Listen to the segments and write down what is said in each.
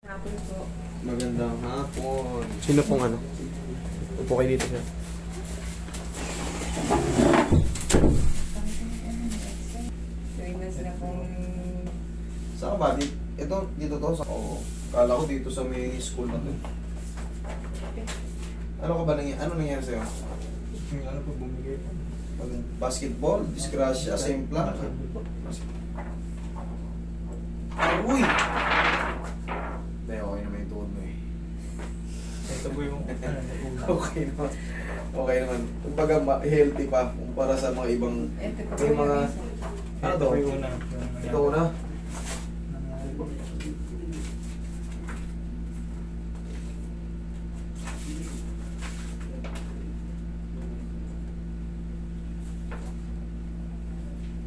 Hapon po. Magandang hapon. Sino pong ano? Upo kayo dito siya. Mas na pong... Saan ka ba? Ito, dito to? Oo. Kala ko dito sa may school na to. Ano ka ba nangyari? Ano nangyari sa'yo? Ano po bumigay po? Basketball? Disgrasya? Sempla? Uy! Hindi, okay naman yung tuhod mo eh. Ito po yung... Okay naman. Okay naman. Kumbaga healthy pa kumpara sa mga ibang... Ito po May mga... Ano to? Ito yung una. Ito una?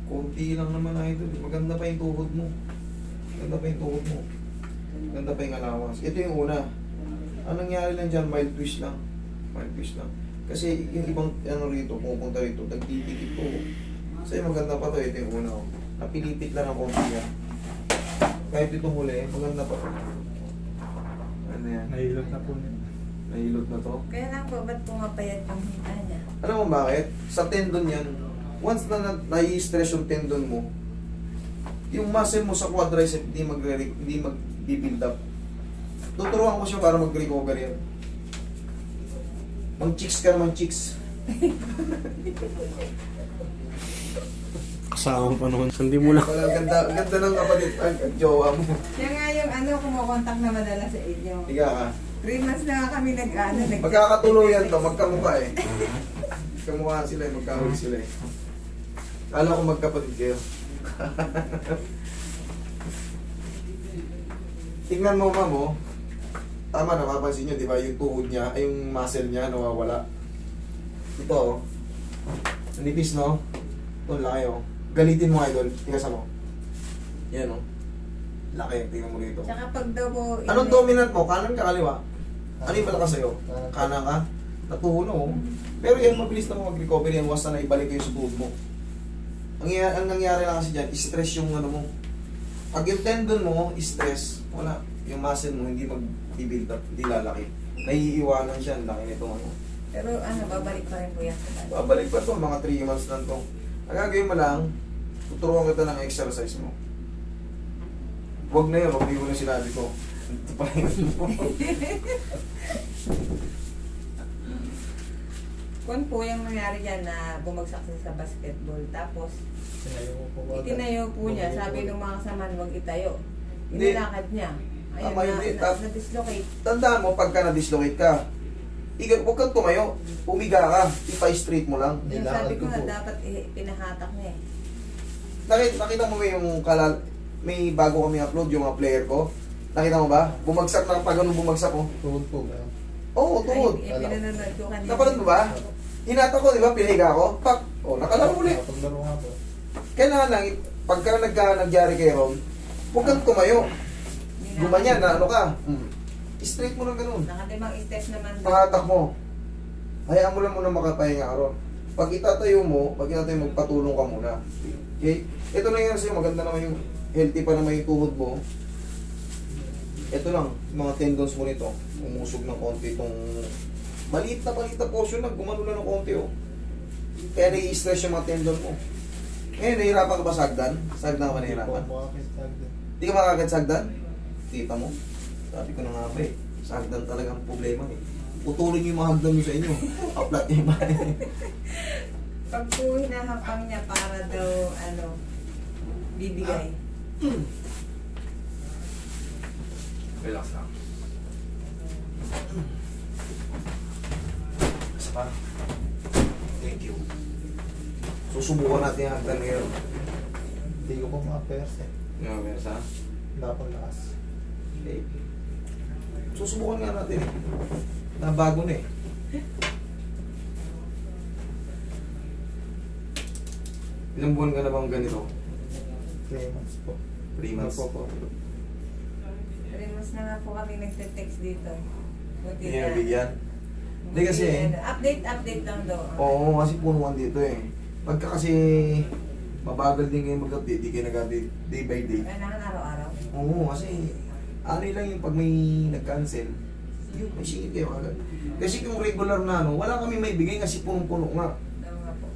Kunti lang naman idol. Maganda pa yung tuhod mo. Maganda pa yung tuhod mo. Maganda pa yung alawas. Ito yung una. Ang nangyari lang dyan, mild twist lang. Mild twist lang. Kasi yung ibang ano rito, pupunta rito, nagtitikip to. Sa'yo maganda pa to. Ito yung una. Napilipit lang ang konti yan. Kahit ito huli, maganda pa to. Ano yan? Nahilot na po niya. Nahilot na to. Kaya lang po, ba't pumapayat yung hita niya? Alam mo bakit? Sa tendon yan, once na nai-stress yung tendon mo, yung muscle mo sa quadricep hindi mag-build up. Tuturuan ko siya para mag-recover yan. Mag-chicks ka naman, chicks. Kasama pa naman. Hindi mo lang. Wala, ganda ng kapatid, jowa mo. Siya nga yung ano, kumukontak na madala sa inyo. Higa ka. 3 months na kami nag-ano. Magkakatuluyan to, magkamukha eh. Magkamukha sila eh, magkahuli sila eh. Kala ko magkapatid kayo. Tingnan mo, ma'am, oh. Tama, napapansin nyo, di ba? Yung tuhod niya, ay yung muscle niya, nawawala. Ito, oh. Nipis, no? Ito, laki, oh. Galitin mo, idol. Tingnan mo. Yan, oh. Laki, tingnan mo rito. Tsaka pag daw po... Anong dominant mo? Kanan ka, kaliwa? Ano yung malakas sa'yo? Kanan ka? Natuhuno, oh. Pero yan, mabilis na mo mag-recover yan. Once na naibalik kayo sa tuhod mo. Ang nangyari lang kasi dyan, stress yung ano mo. Pag yung tendon mo, stress, wala. Yung muscle mo, hindi mag-build up, hindi lalaki. Naiiwanan siya, ang laki nito. Ano. Pero ano, babalik pa rin po yan. Babalik pa to, mga 3 months lang to. Ang gagawin mo lang, tuturuan kita ng exercise mo. Huwag na yun, huwag na yun na sinabi ko. Ito pa yun mo. Kung po yung nangyari dyan na bumagsak siya sa basketball, tapos itinayo po niya, sabi ng mga kasamaan, huwag itayo. Inilakad niya. Ayun, na-dislocate. Tandaan mo, pagka na-dislocate ka, huwag kang tumayo, umiga ka, ipa-straight mo lang. Yung sabi ko na dapat pinahatak niya eh. Nakita mo ba yung may bago kami upload, yung mga player ko? Nakita mo ba? Bumagsak lang, pag ganun bumagsak ko. Tuhod po. Oo, tuhod. Ay, pinanonood ko kanina. Napanood mo ba? Hinata ko, di ba? Pinahiga ko. Pak! O, nakalaro ulit. Paglaro nga po. Kailangan lang, pagka nagyari kay Ron, huwag kang tumayo. Gumanyan na ano ka. Straight mo lang ganun. Nakalimang steps naman. Pangatak mo. Hayaan mo lang muna makapahinga ka ron. Pag itatayo mo, magpatulong ka muna. Okay? Ito na yan sa'yo, maganda naman yung healthy pa naman yung tuhod mo. Ito lang, mga tendons mo nito. Umusog ng konti itong maliit na portion lang, gumano na ng konti oh. Kaya nai-stress yung mga tendon mo. Ngayon, nahihirapan ka ba sagdan? Sagdan ka ba nahihirapan? Hindi ka makakagsagdan? Kita mo? Sabi ko na nga ba eh, sagdan talaga ang problema eh. Putulin yung mga hagdan mo sa inyo. Upload niyo yung mga Pag po hinahapang niya para daw, ano, bibigay. Relax lang. Isa pa. Thank you. Susubukan natin yung hagdan ngayon. Hindi ko po mga-pers eh. Nga, Versa? Wala pong lakas. Okay. Susubukan nga natin eh. Nabago na eh. Ilang buwan ka na bang ganito? 3 months po. 3 months. Po. 3 months na nga po kami nagte-text dito. Buti Hindi na. na bigyan. Hindi kasi Update lang daw. oo, kasi punuan dito eh. Pagka kasi mabagal din kayo mag-update, di kayo nag-update day by day. Kailangan araw-araw. Oo, kasi Ano lang yung pag may nag-cancel, yun, may singit kayo agad. Kasi kung regular na ano, wala kami may bigay kasi punong-puno nga. Oo nga po.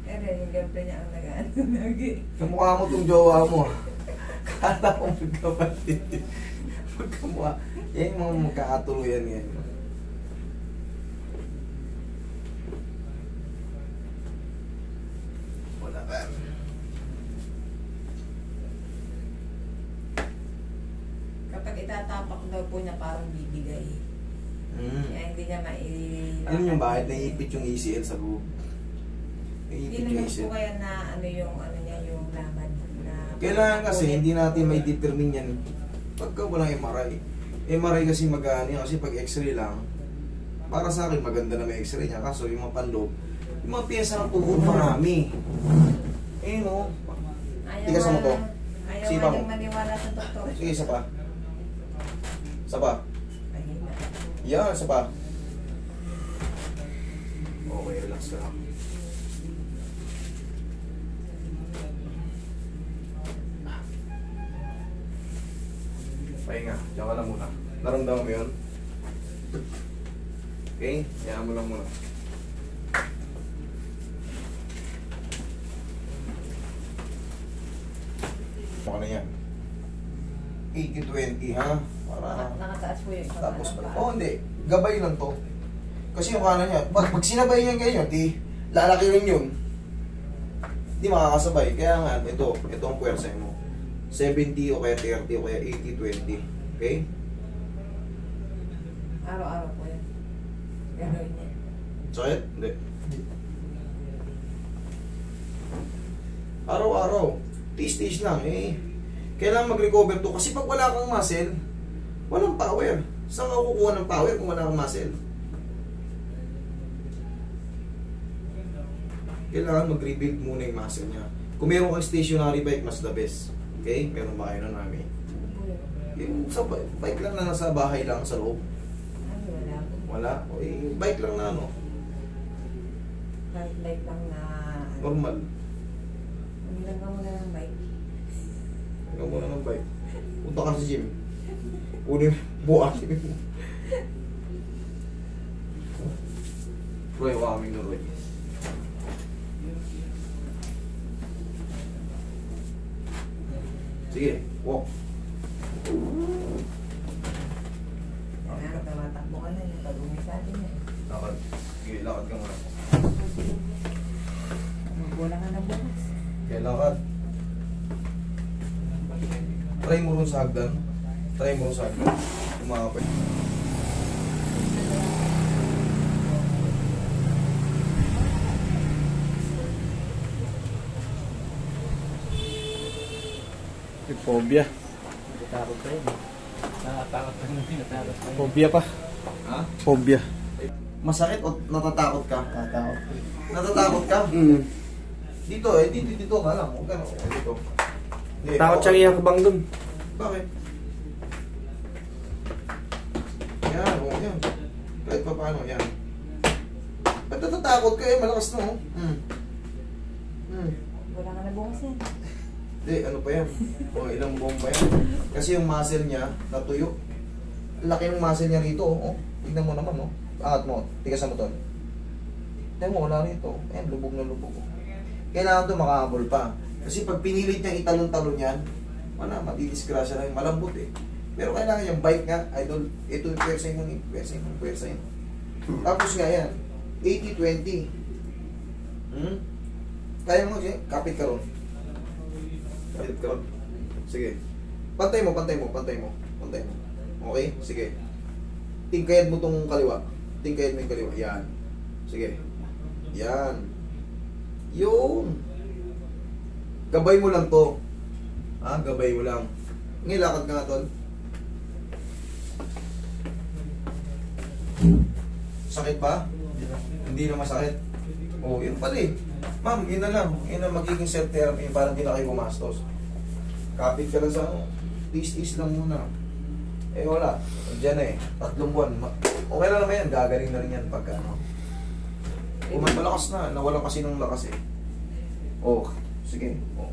Eh, yung girlfriend niya ang nag-ano lagi. Kamukha mo tong jowa mo. Kala ko magkapatid. Magkamukha. Yan yung mga magkakatuluyan ngayon. Wala ka. Kapag itatapak daw po niya parang bibigay. Kaya hindi niya Alam niyo bakit naiipit yung ACL sa loob? Hindi Naiipit yung naman po ACL. kaya na ano yung ano niya yung laman na Kailangan kasi hindi natin may determine yan pagka walang MRI. MRI kasi mag-ano yan, kasi pag x-ray lang, para sa akin maganda na may x-ray niya, kaso yung mga panloob, yung mga piyesa ng tuhod marami. Eh no, tigas mo to. Ayaw Sipa nga mo. niyang maniwala sa doktor. Sige, isa pa. Isa pa. Mahina. Yan, isa pa. Okay, relax ka lang. Pahinga, diyan ka lang muna. Naramdaman mo yun? Okay, hayaan mo lang muna. Mukha na yan. 80-20 ha? Para... Nakataas po yung isang Tapos, pa. oh hindi, gabay lang to. Kasi yung kanan niya, pag sinabay niyan ganyan, di lalaki rin yun. Di makakasabay. Kaya nga, ito ang puwersa mo. 70 o kaya 30 o kaya 80-20. Okay? Araw-araw po yan. Gagawin niya. Sakit? Hindi. Araw-araw. Tiis-tiis lang eh. Kailangan mag-recover to. Kasi pag wala kang muscle, walang power. Saan ka kukuha ng power kung wala kang muscle? Kailangan mag-rebuild muna yung muscle niya. Kung meron kang stationary bike, mas the best. Okay? Meron ba kayo na namin? Yung sa bike lang na nasa bahay lang sa loob. Ay, wala po. Wala. O bike lang na ano. Kahit light lang na... Normal. Umilang ka muna ng bike. Ikaw muna ng bike. Punta ka sa gym. Unin buwan. Roy, kaming na Roy. Sige, walk. Kailangan tumatakbo ka na yung pag-umi sa atin eh. Lakad. Sige, lakad ka nga. Magbola ka na bukas. Kaya lakad. Try mo rin sa hagdan. Try mo rin sa hagdan. Umakapay. Phobia. Natatakot pa yun. Natatakot pa yun. Natatakot pa yun. Phobia pa. Ha? Phobia. Masakit o natatakot ka? Natatakot. Natatakot ka? Dito eh, dito ka lang. Huwag ka na. Dito. Hindi, Takot siyang iakbang dun. Bakit? Yan, o yan. Kahit pa paano, yan. Ba't natatakot ka eh? Malakas no? Wala ka na bukas yan. Hindi, ano pa yan? O ilang buong pa yan? Kasi yung muscle niya, natuyo. Laki ng muscle niya rito, oh. Tignan mo naman, oh. Angat mo, tigasan mo to. Tignan mo, wala rito. Ayan, lubog na lubog. Kailangan to makahabol pa. Kasi pag pinilit niyang italon-talon yan, wala, matidisgrasya na yung malambot eh. Pero kailangan yung bike nga, idol, ito yung pwersa mo ni, pwersa yun. Tapos nga yan, 80-20. Kaya mo, kapit ka ron. Kapit ka ron. Sige. Pantay mo. Okay? Sige. Tingkayad mo tong kaliwa. Tingkayad mo yung kaliwa. Yan. Sige. Yan. Yun. Gabay mo lang to. Gabay mo lang. Ngilakad ka nga, tol. Sakit ba? Hindi na masakit. Oh, yun pala eh. Ma'am, yun na lang. Yun na magiging self-therapy. Parang di na kayo gumastos. Kapit ka lang sa tis-tis lang muna. Eh wala. Diyan na eh. 3 buwan. Okay lang naman yan. Gagaling na rin yan pagka ano. Kung malakas na. Nawalan kasi ng lakas eh. Oh, sige. Oh.